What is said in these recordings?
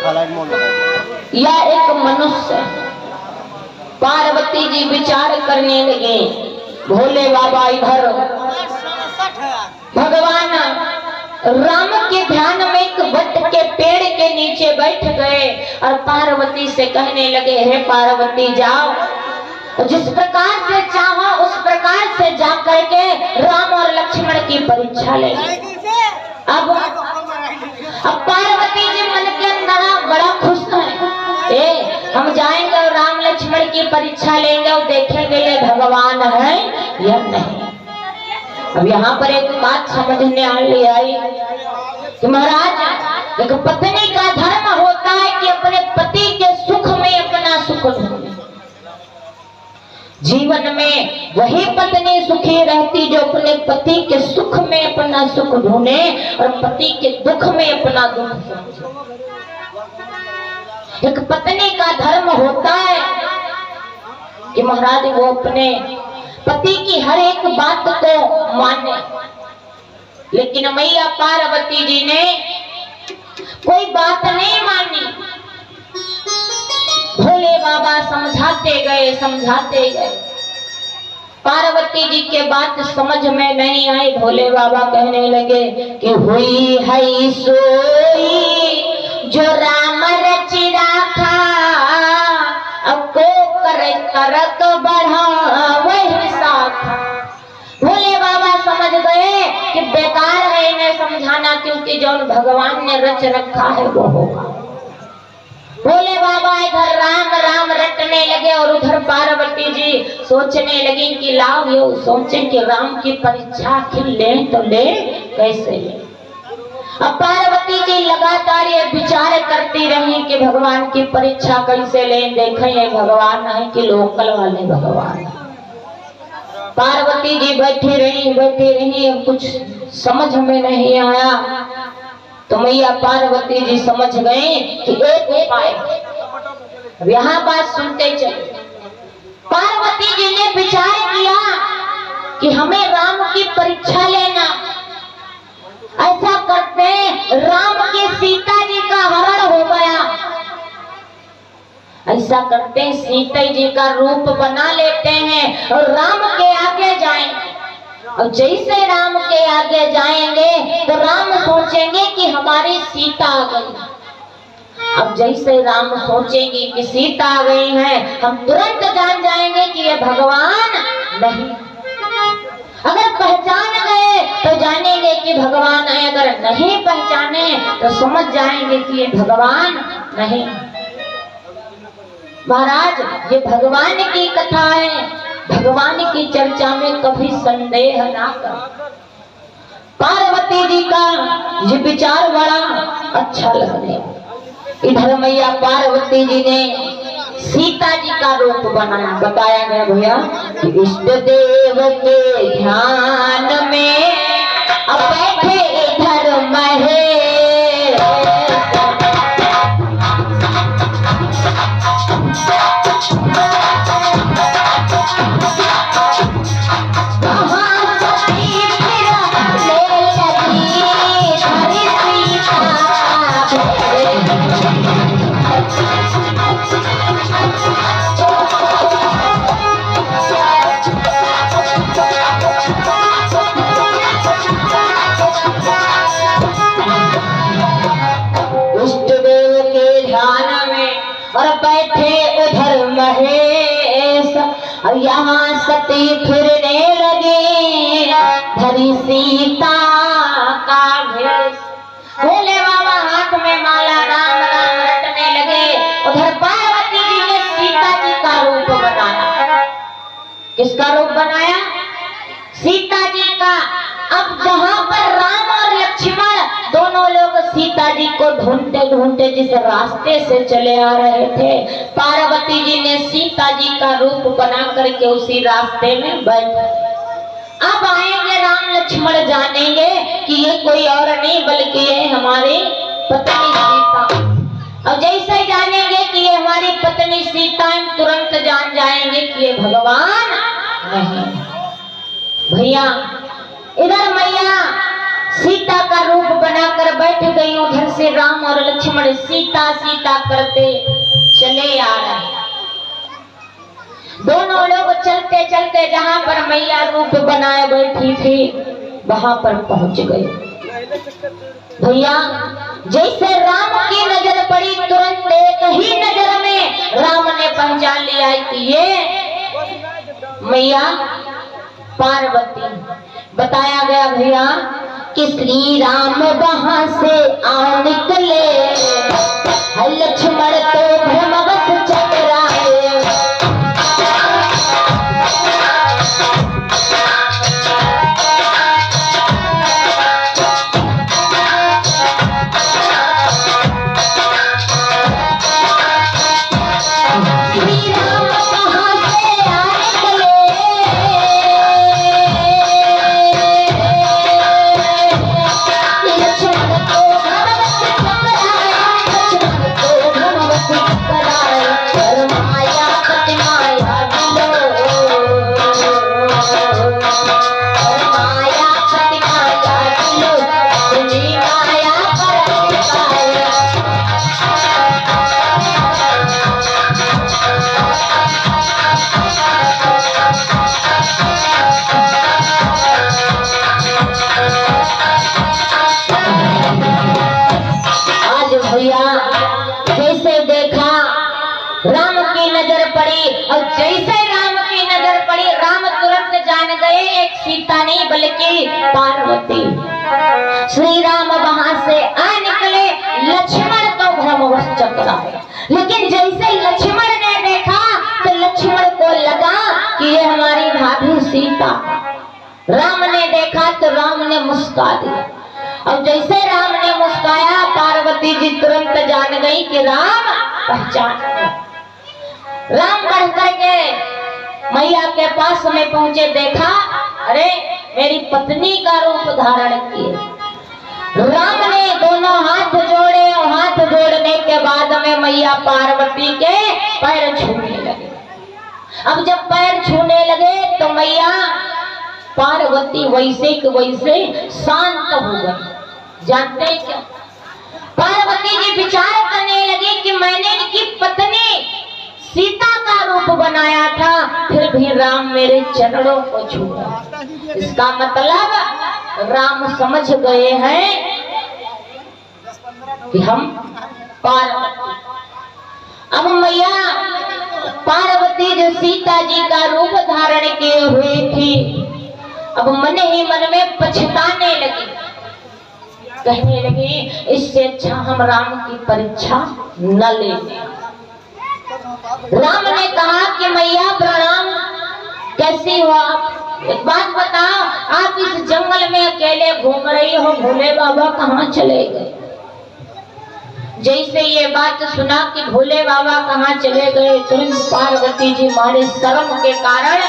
या एक मनुष्य। पार्वती जी विचार करने लगे, भोले बाबा इधर भगवान राम के ध्यान में एक वट के पेड़ के नीचे बैठ गए और पार्वती से कहने लगे, हे पार्वती जाओ, जिस प्रकार से चाहो उस प्रकार से जा करके राम और लक्ष्मण की परीक्षा ले। अब पार्वती जी मन के अंदर बड़ा खुश है, हम जाएंगे और राम लक्ष्मण की परीक्षा लेंगे और देखेंगे ये भगवान है या नहीं। अब यहाँ पर एक बात समझने आई कि महाराज, एक पत्नी का धर्म होता है कि अपने पति के सुख में अपना सुख ढूंढे। जीवन में वही पत्नी सुखी रहती जो अपने पति के सुख में अपना सुख ढूंढे और पति के दुख में अपना दुख समझे। एक पत्नी का धर्म होता है कि महाराज वो अपने पति की हर एक बात को माने, लेकिन मैया पार्वती जी ने कोई बात नहीं मानी। भोले बाबा समझाते गए, पार्वती जी के बात समझ में नहीं आई। भोले बाबा कहने लगे कि हुई है सोई जो राम रचि राखा, अब को करत बढ़ा वही साखा। भोले बाबा समझ गए कि बेकार है इन्हें समझाना, क्योंकि जो भगवान ने रच रखा है वो होगा। भोले बाबा इधर राम राम रटने लगे और उधर पार्वती जी सोचने लगी कि लाओ ये सोचे कि राम की परीक्षा आखिर ले तो ले कैसे ले। अब पार्वती जी लगातार ये विचार करती रही कि भगवान की परीक्षा कैसे ले, देखें ये भगवान है कि लोकल वाले भगवान। पार्वती जी बैठी रही, कुछ समझ में नहीं आया तो मैया पार्वती जी समझ गए कि एक उपाय। अब यहाँ बात सुनते चले, पार्वती जी ने विचार किया कि हमें राम की परीक्षा लेना। ऐसा करते राम के सीता जी का हरण हो गया, ऐसा करते सीता जी का रूप बना लेते हैं और राम के आगे जाएं। और जैसे राम के आगे जाएंगे तो राम सोचेंगे कि हमारी सीता आ गई। अब जैसे राम सोचेंगे कि सीता आ गई है, हम तुरंत जान जाएंगे कि ये भगवान नहीं। अगर पहचान गए तो जानेंगे कि भगवान है, अगर नहीं पहचाने तो समझ जाएंगे कि ये भगवान नहीं। महाराज ये भगवान की कथा है, भगवान की चर्चा में कभी संदेह ना कर। पार्वती जी का ये विचार बड़ा अच्छा लगने। इधर मैया पार्वती जी ने सीता जी का रूप बनाया। बताया गया भैया कि इष्ट देव के ध्यान में अब बैठे इधर महे, यहाँ सती फिरने लगे धरी सीता का भेष। भोले बाबा हाथ में माला राम राम रटने लगे, उधर पार्वती जी ने सीता जी का रूप बनाया। किसका रूप बनाया? सीता जी का। अब जहाँ पर राम और लक्ष्मण दोनों लोग सीता जी को ढूंढते ढूंढते जिस रास्ते से चले आ रहे थे, पार्वती जी ने सीता जी का रूप बना करके उसी रास्ते में बैठ। अब आएंगे राम लक्ष्मण, जानेंगे कि ये कोई और नहीं बल्कि ये हमारी पत्नी सीता। और जैसे जानेंगे कि ये हमारी पत्नी सीता, तुरंत जान जाएंगे कि ये भगवान नहीं। भैया इधर मैया सीता का रूप बनाकर बैठ गई। उधर से राम और लक्ष्मण सीता सीता करते चले आ रहे हैं। दोनों लोग चलते चलते जहां पर मैया रूप बनाए बैठी थी वहां पर पहुंच गए। भैया जैसे राम की नजर पड़ी तुरंत एक ही नजर में राम ने पहचान लिया कि ये मैया पार्वती। बताया गया भैया कि श्री राम वहां से आ निकले, लक्ष्मण तो भ्रमवश चकराए। और जैसे राम की नजर पड़ी राम तुरंत जान गए एक सीता नहीं बल्कि पार्वती। श्री राम वहां से आ निकले, लक्ष्मण तो भ्रमवश चकराए। लेकिन जैसे लक्ष्मण ने देखा तो लक्ष्मण को लगा कि ये हमारी भाभी सीता। राम ने देखा तो राम ने मुस्का दिया। और जैसे राम ने मुस्काया पार्वती जी तुरंत जान गई कि राम पहचान गए। राम बढ़ करके मैया के पास में पहुंचे, देखा अरे मेरी पत्नी का रूप धारण किए। राम ने दोनों हाथ जोड़े और हाथ जोड़ने के बाद में मैया पार्वती के पैर छूने लगे। अब जब पैर छूने लगे तो मैया पार्वती वैसे के वैसे शांत हो गई। जानते हैं क्या? पार्वती जी विचार करने लगी कि मैंने इनकी पत्नी सीता का रूप बनाया था, फिर भी राम मेरे चरणों को छूआ। इसका मतलब राम समझ गए हैं कि हम पार्वती। अब मैया पार्वती जो सीता जी का रूप धारण किए हुए थी अब मन ही मन में पछताने लगी। कहने लगी इससे अच्छा हम राम की परीक्षा न लें। राम ने कहा कि मैया प्रणाम, कैसी हो आप? एक बात बताओ, आप इस जंगल में अकेले घूम रही हो, भोले बाबा कहाँ चले गए? जैसे ये बात सुना कि भोले बाबा कहाँ चले गए तुरंत पार्वती जी मारे शर्म के कारण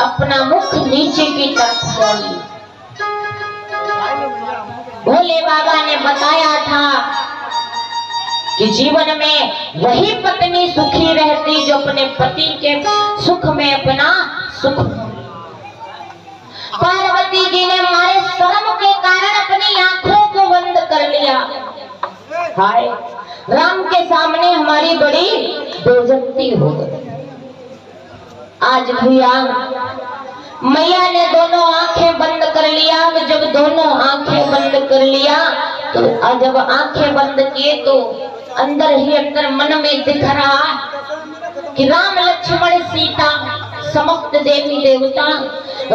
अपना मुख नीचे की तरफ डाली। भोले बाबा ने बताया था कि जीवन में वही पत्नी सुखी रहती जो अपने पति के सुख में अपना सुख। पार्वती जी ने हमारे शर्म के कारण अपनी आंखों को बंद कर लिया। हाय राम के सामने हमारी बड़ी बेइज्जती हो गई। आज भैया मैया ने दोनों आंखें बंद कर लिया। जब दोनों आंखें बंद कर लिया तो जब आंखें बंद किए तो अंदर ही अंदर मन में दिख रहा कि राम लक्ष्मण सीता समस्त देवी देवता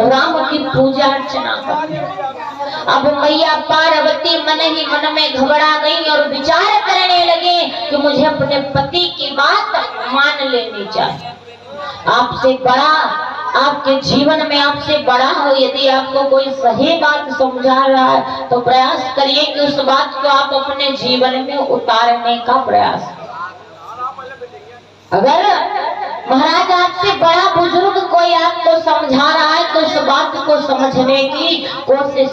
राम की पूजा अर्चना करते। अब मैया पार्वती मन ही मन में घबरा गई और विचार करने लगी कि मुझे अपने पति की बात मान लेनी चाहिए। आपसे बड़ा आपके जीवन में आपसे बड़ा हो, यदि आपको कोई सही बात समझा रहा है तो प्रयास करिए कि उस बात को आप अपने जीवन में उतारने का प्रयास। अगर महाराज आपसे बड़ा बुजुर्ग कोई आपको समझा रहा है तो उस बात को समझने की कोशिश।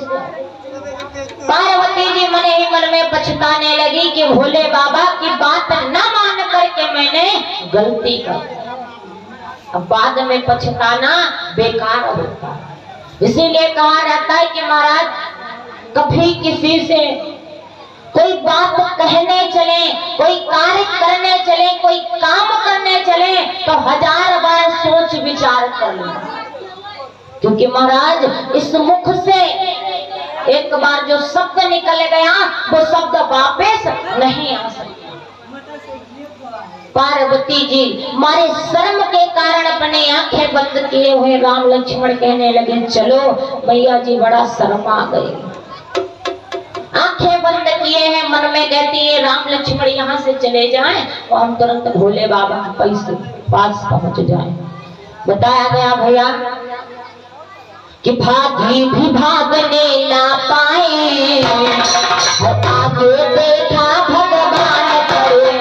पार्वती जी मन ही मन में पछताने लगी कि भोले बाबा की बात न मान करके मैंने गलती कर। अब बाद में पछताना बेकार होता है। इसीलिए कहा जाता है कि महाराज कभी किसी से कोई बात कहने चले, कोई कार्य करने चले, कोई काम करने चले तो 1000 बार सोच विचार कर लें, क्योंकि महाराज इस मुख से एक बार जो शब्द निकल गया वो शब्द वापस नहीं आ सकता। पार्वती जी मारे शर्म के कारण अपने आंखें बंद किए हुए राम लक्ष्मण कहने लगे चलो भैया जी बड़ा शर्म आ गई। आंखें बंद किए हैं, मन में कहती है राम लक्ष्मण यहाँ से चले जाएं तो हम तुरंत भोले बाबा के पास पहुंच जाएं। बताया गया भैया कि भागी भी भागने ना पाए, आगे देखा भगवान करे।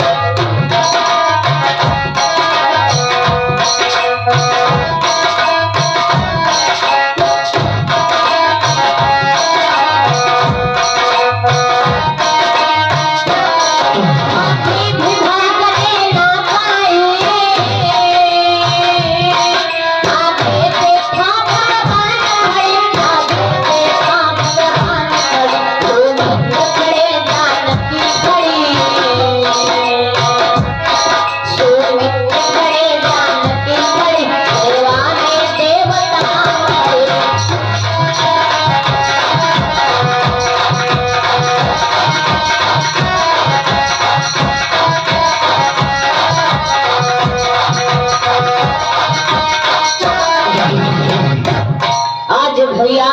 भैया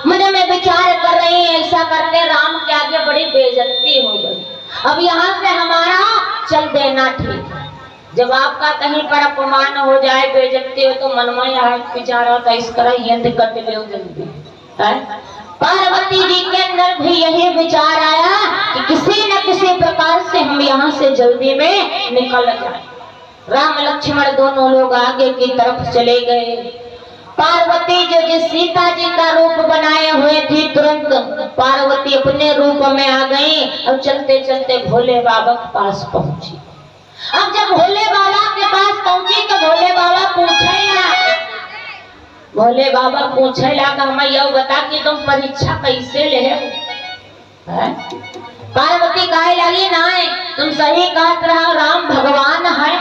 मन में विचार कर रहे हैं ऐसा करते राम के आगे बड़ी बेइज्जती हो गई, अब यहाँ से हमारा चल देना ठीक। जब आपका कहीं पर अपमान हो जाए, बेइज्जती हो तो मन में यहाँ विचार होता इस तरह यंत्र कट लो जल्दी है। पार्वती जी के अंदर भी यही विचार आया कि किसी न किसी प्रकार से हम यहाँ से जल्दी में निकल जाए। राम लक्ष्मण दोनों लोग आगे की तरफ चले गए। पार्वती जो जिस सीता जी का रूप बनाए हुए थी तुरंत पार्वती अपने रूप में आ गई और चलते चलते भोले बाबा के पास पहुंची। अब जब भोले बाबा के पास पहुंची तो भोले बाबा पूछे लगा मैं यह बता कि तुम परीक्षा कैसे ले है? पार्वती कहे लगी ना तुम सही कहत रहा राम भगवान है,